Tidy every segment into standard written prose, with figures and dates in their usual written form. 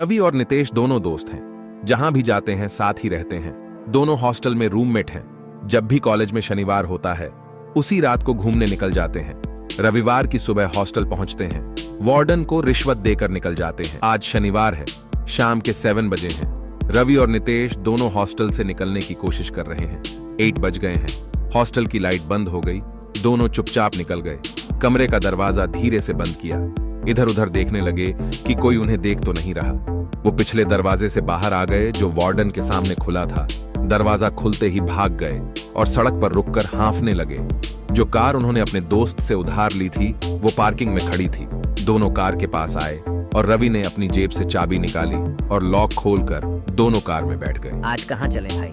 रवि और नितेश दोनों दोस्त हैं। जहां भी जाते हैं साथ ही रहते हैं। दोनों हॉस्टल में रूममेट हैं। जब भी कॉलेज में शनिवार होता है उसी रात को घूमने निकल जाते हैं। रविवार की सुबह हॉस्टल पहुंचते हैं। वार्डन को रिश्वत देकर निकल जाते हैं। आज शनिवार है, शाम के 7 बजे हैं। रवि और नितेश दोनों हॉस्टल से निकलने की कोशिश कर रहे हैं। 8 बज गए हैं। हॉस्टल की लाइट बंद हो गई। दोनों चुपचाप निकल गए। कमरे का दरवाजा धीरे से बंद किया। इधर उधर देखने लगे कि कोई उन्हें देख तो नहीं रहा। वो पिछले दरवाजे से बाहर आ गए जो वार्डन के सामने खुला था। दरवाजा खुलते ही भाग गए और सड़क पर रुककर हांफने लगे। जो कार उन्होंने अपने दोस्त से उधार ली थी वो पार्किंग में खड़ी थी। दोनों कार के पास आए और रवि ने अपनी जेब से चाबी निकाली और लॉक खोलकर दोनों कार में बैठ गए। आज कहाँ चले भाई?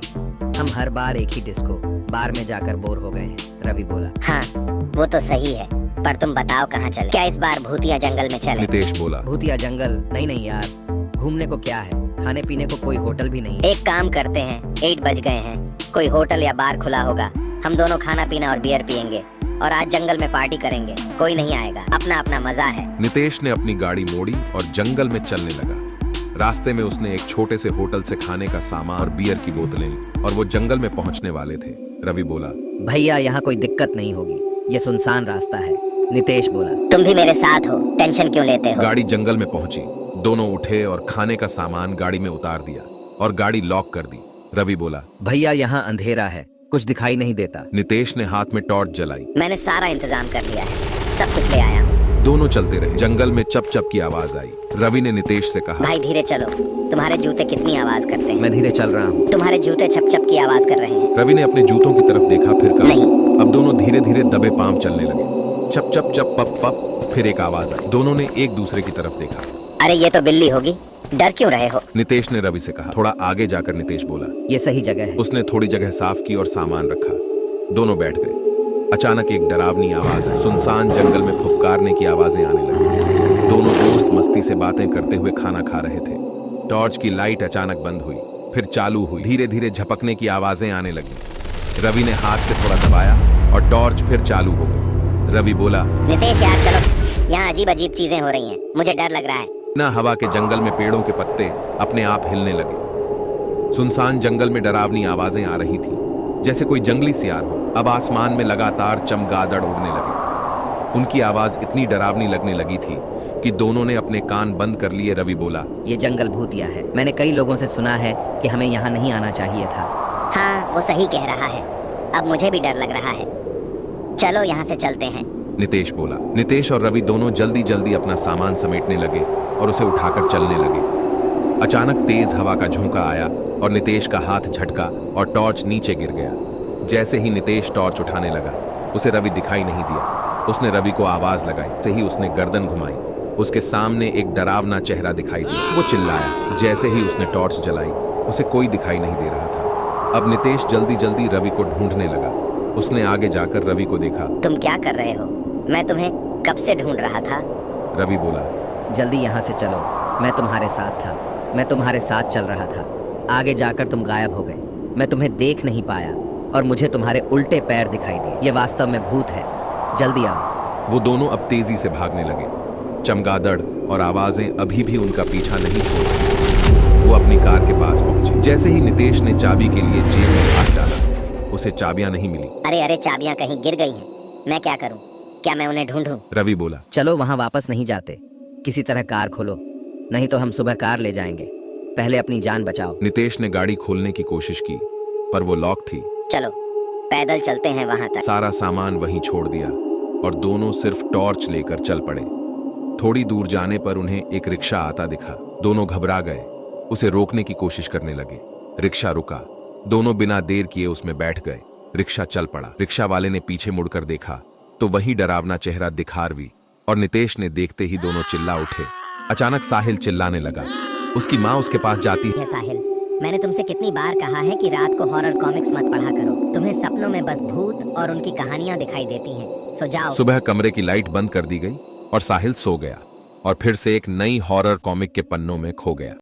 हम हर बार एक ही डिस्को बार में जाकर बोर हो गए हैं, रवि बोला। हाँ वो तो सही है, पर तुम बताओ कहाँ चले? क्या इस बार भूतिया जंगल में चले? नितेश बोला। भूतिया जंगल नहीं यार, घूमने को क्या है, खाने पीने को कोई होटल भी नहीं। एक काम करते हैं, 8 बज गए हैं, कोई होटल या बार खुला होगा। हम दोनों खाना पीना और बियर पियेंगे और आज जंगल में पार्टी करेंगे। कोई नहीं आएगा, अपना अपना मजा है। नितेश ने अपनी गाड़ी मोड़ी और जंगल में चलने लगा। रास्ते में उसने एक छोटे से होटल से खाने का सामान और बियर की बोतलें ली और वो जंगल में पहुंचने वाले थे। रवि बोला, भैया यहाँ कोई दिक्कत नहीं होगी, ये सुनसान रास्ता है। नितेश बोला, तुम भी मेरे साथ हो, टेंशन क्यों लेते हो? गाड़ी जंगल में पहुंची। दोनों उठे और खाने का सामान गाड़ी में उतार दिया और गाड़ी लॉक कर दी। रवि बोला, भैया यहाँ अंधेरा है, कुछ दिखाई नहीं देता। नितेश ने हाथ में टॉर्च जलाई। मैंने सारा इंतजाम कर लिया है, सब कुछ ले आया हूँ। दोनों चलते रहे। जंगल में चप चप की आवाज आई। रवि ने नितेश से कहा, भाई धीरे चलो, तुम्हारे जूते कितनी आवाज करते हैं। मैं धीरे चल रहा हूँ। तुम्हारे जूते छप छप की आवाज कर रहे हैं। रवि ने अपने जूतों की तरफ देखा, फिर कहा, नहीं। अब दोनों धीरे धीरे दबे पांव चलने लगे। चप चप चप पप पप, फिर एक आवाज आई। दोनों ने एक दूसरे की तरफ देखा। अरे ये तो बिल्ली होगी, डर क्यों रहे हो? नितेश ने रवि से कहा। थोड़ा आगे जाकर नितेश बोला, ये सही जगह है। उसने थोड़ी जगह साफ की और सामान रखा। दोनों बैठ गए। अचानक एक डरावनी आवाज आई। सुनसान जंगल में फुफकारने की आवाजें आने लगी। दोनों दोस्त मस्ती से बातें करते हुए खाना खा रहे थे। टॉर्च की लाइट अचानक बंद हुई, फिर चालू हुई। धीरे धीरे झपकने की आवाजें आने लगी। रवि ने हाथ से थोड़ा दबाया और टॉर्च फिर चालू हो गई। रवि बोला, नितेश यार चलो, यहाँ अजीब अजीब चीजें हो रही हैं, मुझे डर लग रहा है। ना हवा के जंगल में पेड़ों के पत्ते अपने आप हिलने लगे। सुनसान जंगल में डरावनी आवाजें आ रही थी, जैसे कोई जंगली सियार हो। अब आसमान में लगातार चमगादड़ उड़ने लगे। उनकी आवाज इतनी डरावनी लगने लगी थी कि दोनों ने अपने कान बंद कर लिए। रवि बोला, ये जंगल भूतिया है। मैंने कई लोगों से सुना है कि हमें यहाँ नहीं आना चाहिए था। हाँ वो सही कह रहा है, अब मुझे भी डर लग रहा है। चलो यहाँ से चलते हैं। नितेश बोला। नितेश और रवि दोनों जल्दी जल्दी अपना सामान समेटने लगे और उसे उठाकर चलने लगे। अचानक तेज हवा का झोंका आया और नितेश का हाथ झटका और टॉर्च नीचे गिर गया। जैसे ही नितेश टॉर्च उठाने लगा उसे रवि दिखाई नहीं दिया। उसने रवि को आवाज लगाई। से ही उसने गर्दन घुमाई। उसके सामने एक डरावना चेहरा दिखाई दिया। वो चिल्लाया। जैसे ही उसने टॉर्च जलाई उसे कोई दिखाई नहीं दे रहा था। अब नितेश जल्दी जल्दी रवि को ढूंढने लगा। उसने आगे जाकर रवि को देखा। तुम क्या कर रहे हो? मैं तुम्हें कब से ढूंढ रहा था। रवि बोला, जल्दी यहाँ से चलो, मैं तुम्हारे साथ था। मैं तुम्हारे साथ चल रहा था, आगे जाकर तुम गायब हो गए। मैं तुम्हें देख नहीं पाया और मुझे तुम्हारे उल्टे पैर दिखाई दिए। ये वास्तव में भूत है, जल्दी आओ। वो दोनों अब तेजी से भागने लगे। चमगादड़ और आवाजें अभी भी उनका पीछा नहीं छोड़ रही। वो अपनी कार के पास पहुंचे। जैसे ही नितेश ने चाबी के लिए जेब में हाथ डाला उसे चाबियां नहीं मिली। अरे अरे चाबियां कहीं गिर गई हैं, मैं क्या करूं? क्या मैं उन्हें ढूंढूं? रवि बोला, चलो वहाँ वापस नहीं जाते, किसी तरह कार खोलो, नहीं तो हम सुबह कार ले जाएंगे। पहले अपनी जान बचाओ। नितेश ने गाड़ी खोलने की कोशिश की पर वो लॉक थी। चलो पैदल चलते हैं वहां तक। सारा सामान वहीं छोड़ दिया और दोनों सिर्फ टॉर्च लेकर चल पड़े। थोड़ी दूर जाने पर उन्हें एक रिक्शा आता दिखा। दोनों घबरा गए, उसे रोकने की कोशिश करने लगे। रिक्शा रुका। दोनों बिना देर किए उसमें बैठ गए। रिक्शा चल पड़ा। रिक्शा वाले ने पीछे मुड़कर देखा तो वही डरावना चेहरा दिखारवी और नितेश ने देखते ही दोनों चिल्ला उठे। अचानक साहिल चिल्लाने लगा। उसकी माँ उसके पास जाती है। साहिल, मैंने तुमसे कितनी बार कहा है कि रात को हॉरर कॉमिक्स मत पढ़ा करो। तुम्हें सपनों में बस भूत और उनकी कहानियां दिखाई देती हैं। सो जाओ। सुबह कमरे की लाइट बंद कर दी गई और साहिल सो गया और फिर से एक नई हॉरर कॉमिक के पन्नों में खो गया।